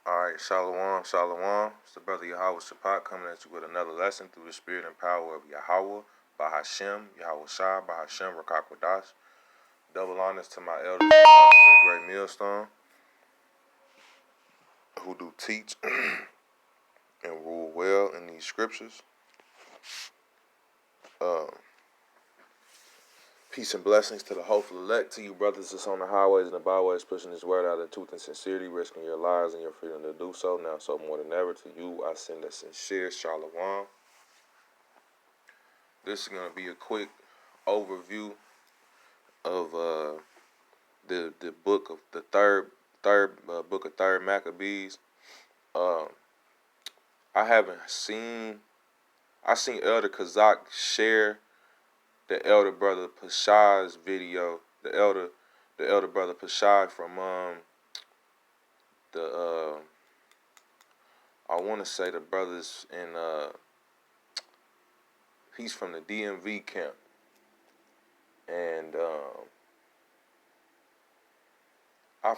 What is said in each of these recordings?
Alright, Shalom, Shalom. It's the brother Yahweh Shapat coming at you with another lesson through the spirit and power of Yahweh, by Hashem, Yahweh Shai, by Hashem, Rakakwadash. Double honors to my elders, the great millstone, who do teach and rule well in these scriptures. Uh, Peace and blessings to the hopeful elect, to you brothers that's on the highways and the byways, pushing this word out in truth and sincerity, risking your lives and your freedom to do so. Now, so more than ever, to you, I send a sincere shalom. This is going to be a quick overview of the book of the third book of third Maccabees. Uh, I seen Elder Kazak share the elder brother Pashai's video. The elder brother Pashai from the I want to say the brothers in he's from the DMV camp, and I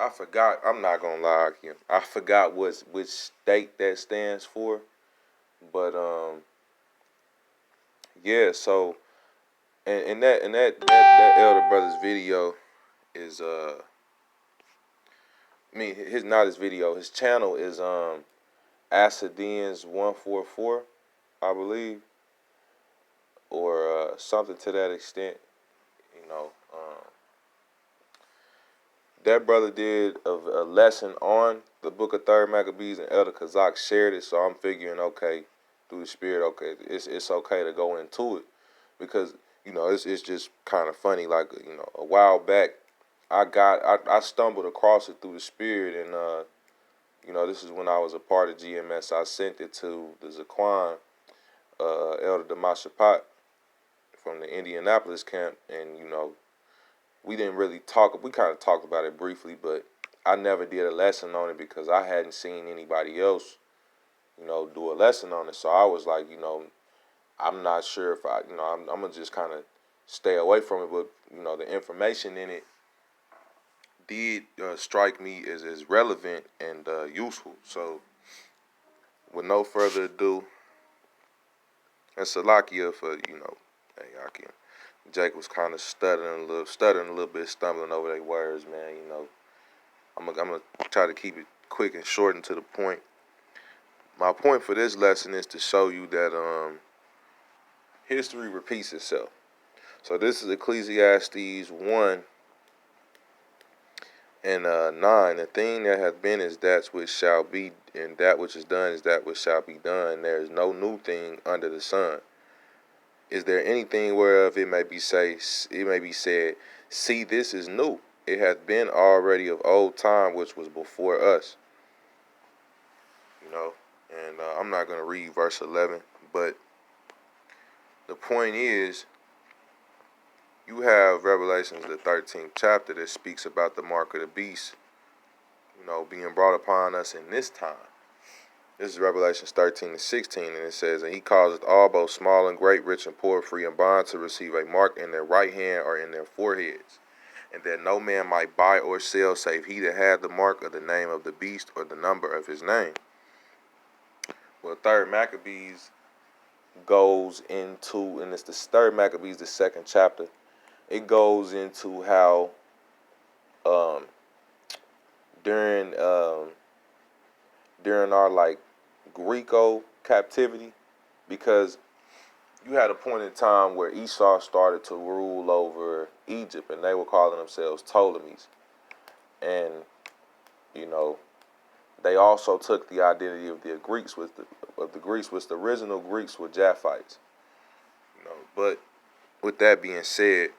forgot. I'm not gonna lie again. I forgot which state that stands for, but yeah. So and that elder brother's video is his not his video. His channel is Asadians 144, I believe, or something to that extent. You know, that brother did a lesson on the book of Third Maccabees, and Elder Kazak shared it. So I'm figuring, okay, through the spirit, okay, it's okay to go into it, because it's just kind of funny. Like, a while back, I stumbled across it through the spirit, and this is when I was a part of GMS. I sent it to the Zaquan, Elder Damashapat from the Indianapolis camp, and we didn't really talk. We kind of talked about it briefly, but I never did a lesson on it because I hadn't seen anybody else, do a lesson on it. So I was like, I'm not sure if I'm gonna just kind of stay away from it. But the information in it did strike me as relevant and useful. So with no further ado, and Salakia for hey, Akim. Jake was kind of stuttering a little bit, stumbling over their words, man. I'm gonna try to keep it quick and short and to the point. My point for this lesson is to show you that history repeats itself. So this is Ecclesiastes 1 and 9. The thing that hath been is that which shall be, and that which is done is that which shall be done. There is no new thing under the sun. Is there anything whereof it may be said, see, this is new. It hath been already of old time, which was before us. And I'm not going to read verse 11, but the point is, you have Revelations, the 13th chapter, that speaks about the mark of the beast, being brought upon us in this time. This is Revelations 13 and 16, and it says, and he causeth all, both small and great, rich and poor, free and bond, to receive a mark in their right hand or in their foreheads, and that no man might buy or sell save he that had the mark of the name of the beast or the number of his name. Well, third Maccabees goes into, and it's the third Maccabees, the second chapter. It goes into how during our Greco captivity, because you had a point in time where Esau started to rule over Egypt, and they were calling themselves Ptolemies, and they also took the identity of the Greeks, which the original Greeks were Japhites. But with that being said,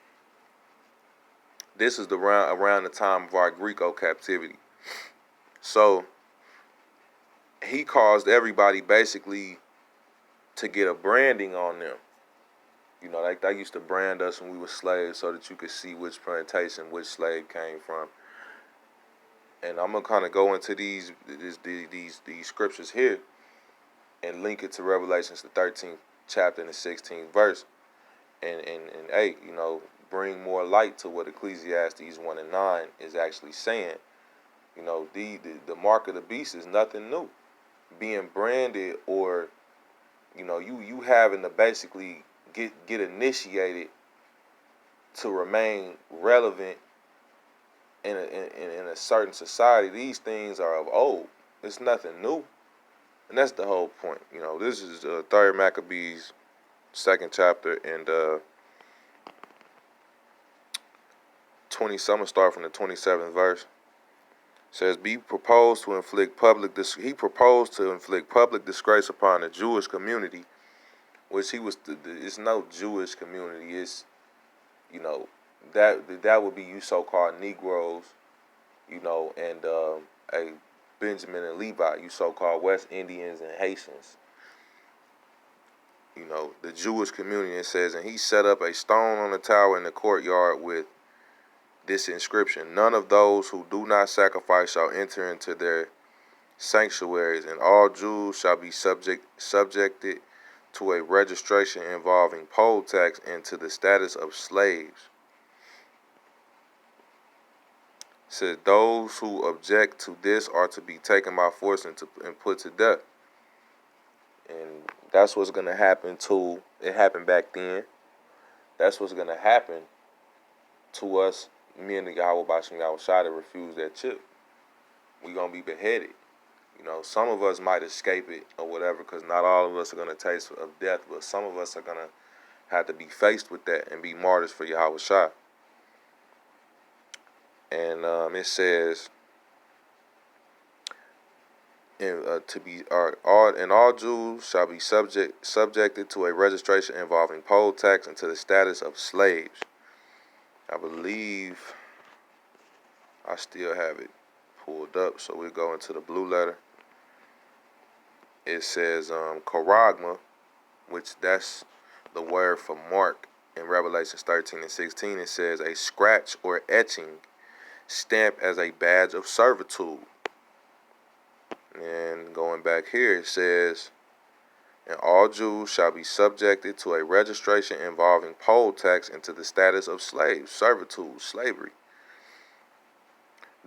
this is around the time of our Greco captivity. So he caused everybody basically to get a branding on them. Like they used to brand us when we were slaves so that you could see which plantation which slave came from. And I'm gonna kind of go into these scriptures here and link it to Revelations, the 13th chapter and the 16th verse, and hey, bring more light to what Ecclesiastes 1 and 9 is actually saying. The mark of the beast is nothing new. Being branded, or you having to basically get initiated to remain relevant in a certain society. These things are of old. It's nothing new, and that's the whole point. This is third Maccabees, second chapter, and 20. So I'm gonna start from the 27th verse. It says, he proposed to inflict public disgrace upon the Jewish community, which it's no Jewish community. It's you know that would be you so-called Negroes, and a Benjamin and Levi, you so-called West Indians and Haitians. The Jewish community. It says, and he set up a stone on the tower in the courtyard with this inscription: none of those who do not sacrifice shall enter into their sanctuaries, and all Jews shall be subjected to a registration involving poll tax and to the status of slaves. It says those who object to this are to be taken by force and put to death. And that's what's going to happen to, it happened back then. That's what's going to happen to us, me and the Yahweh Bashim Yahushua, to refuse that chip. We're going to be beheaded. Some of us might escape it or whatever, because not all of us are going to taste of death, but some of us are going to have to be faced with that and be martyrs for Yahushua. And it says, all Jews shall be subjected to a registration involving poll tax and to the status of slaves. I believe I still have it pulled up, so we go into the blue letter. It says charagma, which that's the word for mark in Revelations 13 and 16. It says a scratch or etching stamped as a badge of servitude. And going back here, it says, and all Jews shall be subjected to a registration involving poll tax and to the status of slaves, servitude, slavery.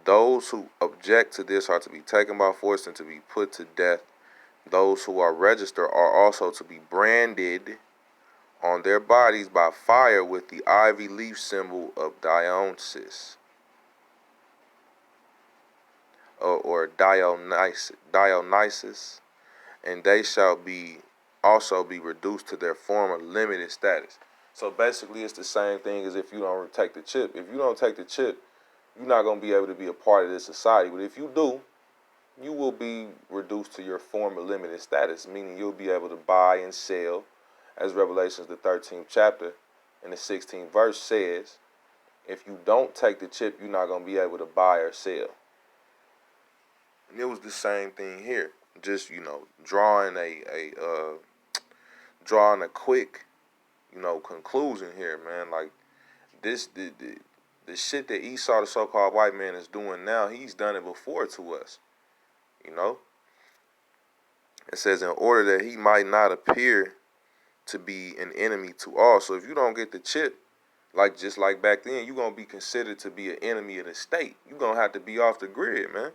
Those who object to this are to be taken by force and to be put to death. Those who are registered are also to be branded on their bodies by fire with the ivy leaf symbol of Dionysus, or Dionysus, and they shall also be reduced to their former limited status. So basically, it's the same thing as if you don't take the chip. If you don't take the chip, you're not going to be able to be a part of this society. But if you do, you will be reduced to your former limited status, meaning you'll be able to buy and sell, as Revelations the 13th chapter and the 16th verse says. If you don't take the chip, you're not going to be able to buy or sell. And it was the same thing here, just drawing a quick conclusion here, man. Like this, the shit that Esau, the so-called white man, is doing now, he's done it before to us. It says, in order that he might not appear to be an enemy to all. So if you don't get the chip, just like back then, you're going to be considered to be an enemy of the state. You're going to have to be off the grid, man.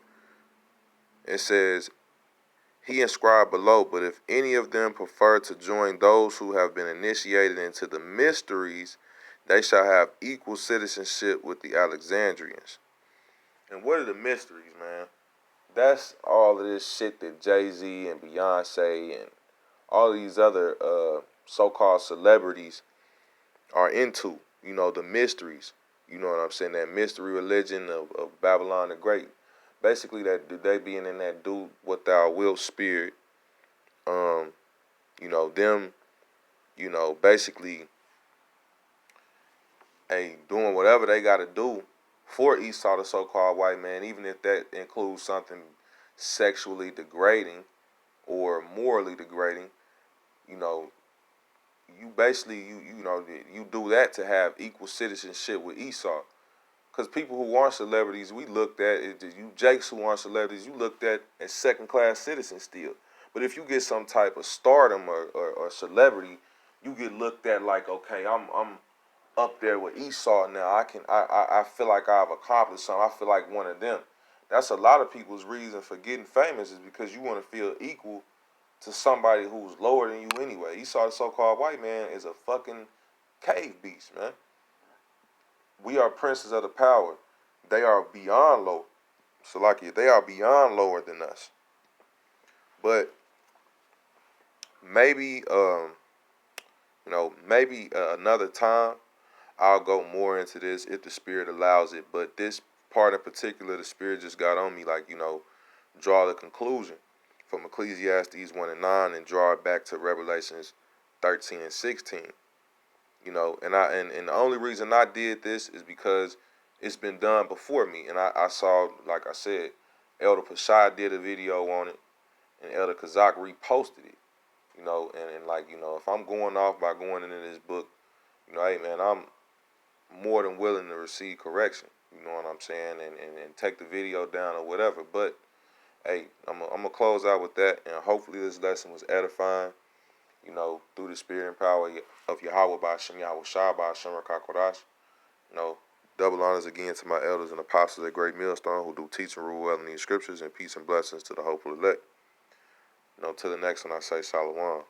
It says, he inscribed below, but if any of them prefer to join those who have been initiated into the mysteries, they shall have equal citizenship with the Alexandrians. And what are the mysteries, man? That's all of this shit that Jay-Z and Beyonce and all these other so-called celebrities are into. The mysteries. You know what I'm saying? That mystery religion of Babylon the Great. Basically, that they being in that do what thou wilt spirit. Them, basically, doing whatever they got to do for Esau, the so-called white man, even if that includes something sexually degrading or morally degrading. You basically, you do that to have equal citizenship with Esau. Because people who aren't celebrities, we looked at, you Jakes who aren't celebrities, you looked at as second-class citizens still. But if you get some type of stardom or celebrity, you get looked at like, okay, I'm up there with Esau now. I feel like I've accomplished something. I feel like one of them. That's a lot of people's reason for getting famous is because you want to feel equal to somebody who's lower than you anyway. Esau, the so-called white man, is a fucking cave beast, man. We are princes of the power. They are beyond low. Salakia, they are beyond lower than us. But maybe, maybe another time I'll go more into this if the spirit allows it. But this part in particular, the spirit just got on me, like, draw the conclusion from Ecclesiastes 1 and 9 and draw it back to Revelations 13 and 16. And the only reason I did this is because it's been done before me. And I saw, like I said, Elder Pashad did a video on it and Elder Kazak reposted it. If I'm going off by going into this book, hey man, I'm more than willing to receive correction. You know what I'm saying? And take the video down or whatever. But hey, I'm gonna close out with that, and hopefully this lesson was edifying. Through the spirit and power of Yahweh by Hashem Yahweh Shah by Hashem Rakakwadash. Double honors again to my elders and apostles at Great Millstone who do teach and rule well in these scriptures, and peace and blessings to the hopeful elect. Till the next one, I say Shalom.